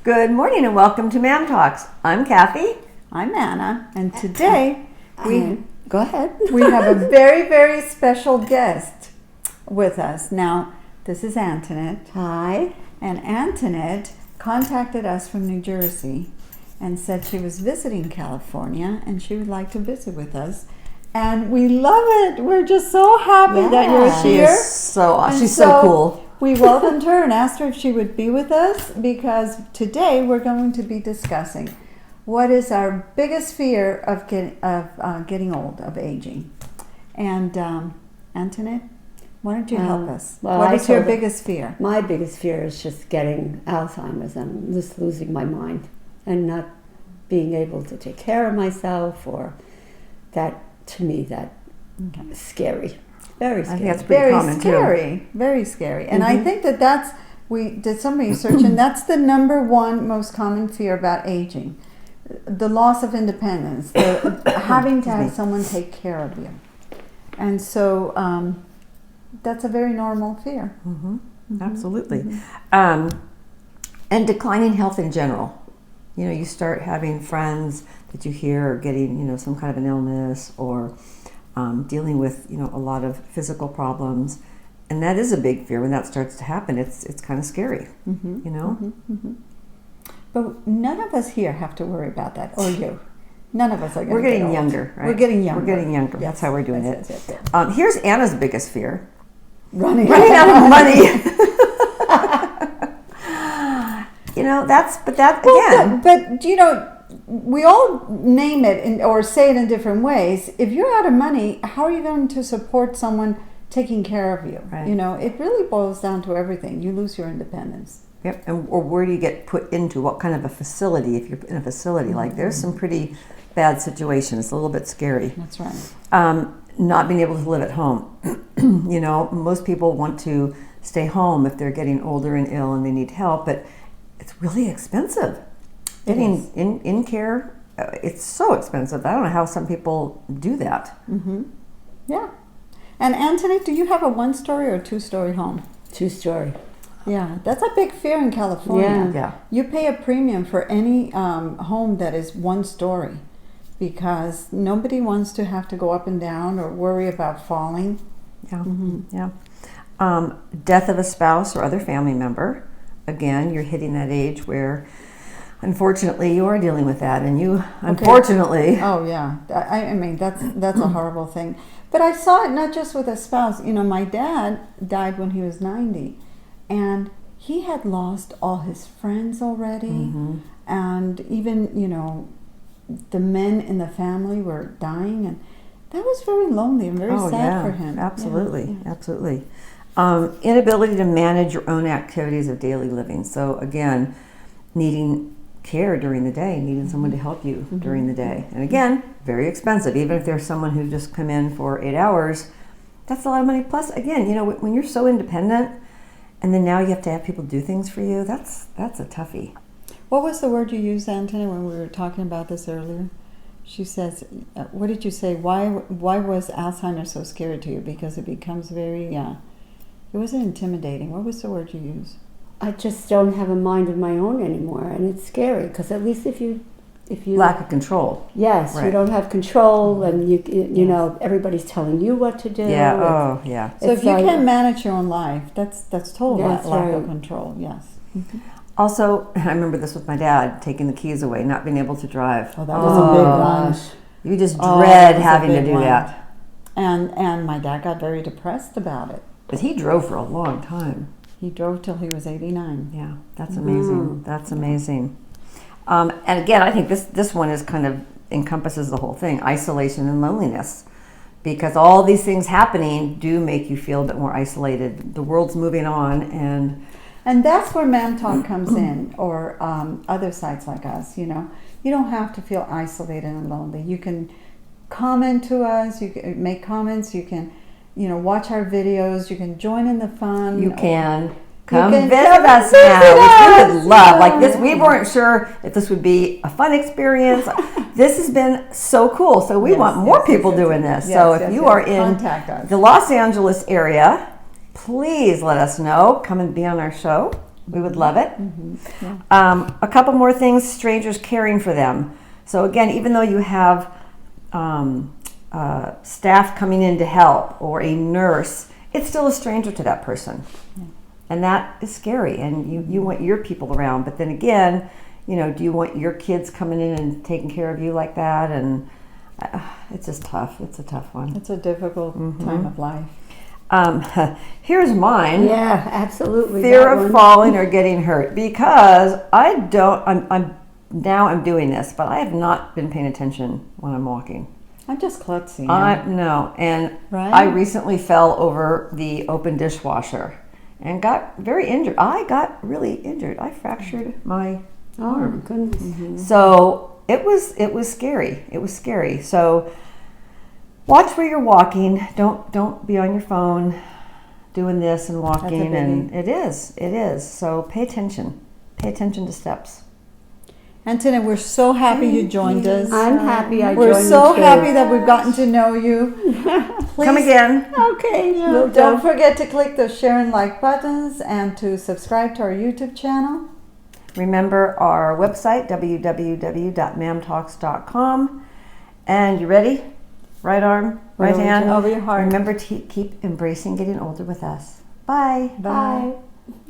Good morning and welcome to Mam Talks. I'm Kathy. I'm Anna, and today Go ahead. we have a very, very special guest with us. Now, this is Antoinette, Hi. and Antoinette contacted us from New Jersey and said she was visiting California and she would like to visit with us. And we love it. We're just so happy that you're Yeah. She here. is so And she's so cool. We welcomed her and asked her if she would be with us because today we're going to be discussing what is our biggest fear of getting old, of aging. And Antoinette, why don't you help us? well, What I is your told her- biggest fear? My biggest fear is just getting Alzheimer's and just losing my mind and not being able to take care of myself, or that, to me, that is scary. Very I scary. think that's pretty Very common too. scary, very scary. And I think we did some research, and that's the number one most common fear about aging. The loss of independence, having to have someone take care of you. And so that's a very normal fear. Absolutely. And declining health in general. You know, you start having friends that you hear are getting, some kind of an illness or dealing with, a lot of physical problems. And that is a big fear when that starts to happen. It's kind of scary, But none of us here have to worry about that, or you. None of us are going to We're getting get old. younger, right? We're getting younger. We're getting younger. That's how we're doing Yes, it. yes, yes. Here's Anna's biggest fear. Running Running out of money. But we all name it or say it in different ways. If you're out of money, how are you going to support someone taking care of you? Right. It really boils down to everything. You lose your independence. Yep, or where do you get put into? What kind of a facility? If you're in a facility, like there's some pretty bad situations. A little bit scary. That's right. Not being able to live at home. Most people want to stay home if they're getting older and ill and they need help, but it's really expensive. Getting in care, it's so expensive. I don't know how some people do that. Yeah. And Antoinette, do you have a one-story or two-story home? 2-story. Yeah, that's a big fear in California. Yeah. You pay a premium for any home that is one story because nobody wants to have to go up and down or worry about falling. Yeah. Death of a spouse or other family member. Again, you're hitting that age where, unfortunately, you are dealing with that, and you, unfortunately, Oh yeah, I mean that's a horrible thing. But I saw it not just with a spouse. My dad died when he was 90, and he had lost all his friends already, and even the men in the family were dying, and that was very lonely and very sad for him. Absolutely, Yeah. absolutely. Inability to manage your own activities of daily living. So again, needing care during the day, needing someone to help you during the day. And again, very expensive. Even if there's someone who just come in for 8 hours, that's a lot of money. Plus, again, when you're so independent, and then now you have to have people do things for you, that's a toughie. What was the word you used, Anthony, when we were talking about this earlier? She says, what did you say? Why was Alzheimer's so scary to you? Because it becomes very, it wasn't intimidating. What was the word you used? I just don't have a mind of my own anymore, and it's scary because at least if you Lack of control. yes, Right. you don't have control, and you know everybody's telling you what to do. Yeah. It's- Oh, yeah. So if It's you like- can't manage your own life, that's total That's lack of right. control. Yes. Also, I remember this with my dad, taking the keys away, not being able to drive. Oh, that was a big one. gosh. You just Oh, dread that was a having to big do one. that. And my dad got very depressed about it. But he drove for a long time. He drove till he was 89. Yeah, that's amazing. That's amazing. And again, I think this one is kind of encompasses the whole thing: isolation and loneliness, because all these things happening do make you feel a bit more isolated. The world's moving on, And that's where Mam Talk comes in, or other sites like us. You don't have to feel isolated and lonely. You can comment to us. You can make comments. You can, watch our videos. You can join in the fun. you can come can visit come us visit now, which we us. would love. Like this, we weren't sure if this would be a fun experience. This has been so cool. So we want more people doing this. So if you are in contact us. the Los Angeles area, please let us know. Come and be on our show. We would love it. Yeah. A couple more things, strangers caring for them. So again, even though you have staff coming in to help or a nurse, it's still a stranger to that person. And that is scary, and you want your people around, but then again, you know, do you want your kids coming in and taking care of you like that? And it's just tough. It's a tough one. It's a difficult time of life. Here's mine. Yeah, absolutely. Fear that of one. falling or getting hurt, because I'm doing this, but I have not been paying attention when I'm walking. I'm just klutzy. No, and Right? I recently fell over the open dishwasher and got very injured. I got really injured. I fractured my Oh, my arm. goodness. So it was scary. It was scary. So watch where you're walking. Don't be on your phone doing this and walking. biggie. And it is. So pay attention. Pay attention to steps. Antoinette, we're so happy you joined us. I'm happy I We're joined so you too. happy that we've gotten to know you. Please, Come again. Okay, Yeah, will don't do. forget to click the share and like buttons and to subscribe to our YouTube channel. Remember our website, www.mamtalks.com. And you ready? Right arm, right hand. Over your heart. Remember to keep embracing getting older with us. Bye. Bye. Bye.